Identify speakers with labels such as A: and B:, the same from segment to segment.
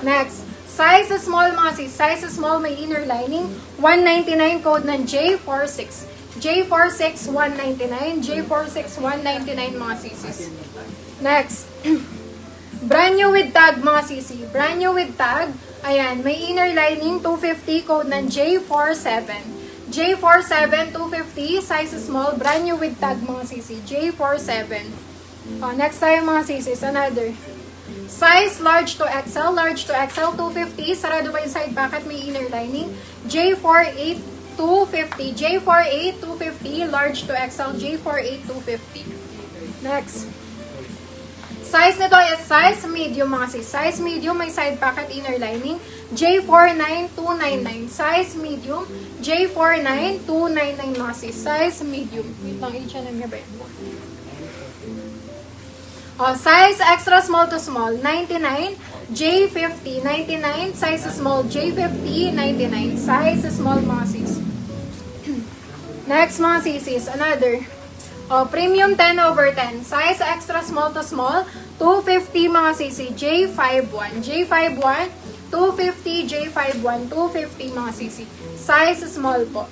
A: Next, size small mga sis. Size small may inner lining. 199 code ng J46. J46, 199. J46, 199 mga sisis. Next, brand new with tag mga sisi. Brand new with tag. Ayan, may inner lining 250 code ng J47. J47, 250, size small, brand new with tag mga sisi. J47. Next tayo mga sisis, another. Size large to XL, 250, sarado pa yung side pocket, may inner lining. J48, 250, J48, 250, large to XL, J48, 250. Next. Size nito is size medium mga sis. Size medium, may side pocket, inner lining. J49, 299. Size medium, J49, 299 mga sis. Size medium. Wait lang, H&M niya ba yun? Size extra small to small, 99. J50, 99. Size small, J50, 99. Size small mga sis. Next mga sisis, another. Premium 10/10. Size extra small to small, 250 mga sisi. J51. J51, 250. J51, 250 mga sisi. Size small po.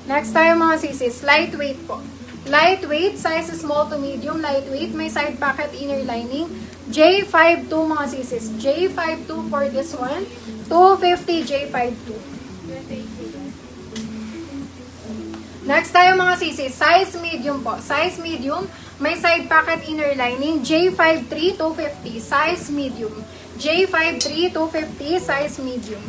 A: Next tayo mga sisis, lightweight po. Lightweight, size small to medium, lightweight. May side pocket, inner lining. J52 mga sisis. J52 for this one. 250 J52. Next tayo mga sisi, size medium po. Size medium, may side pocket, inner lining. J53, 250. Size medium. J53, 250. Size medium.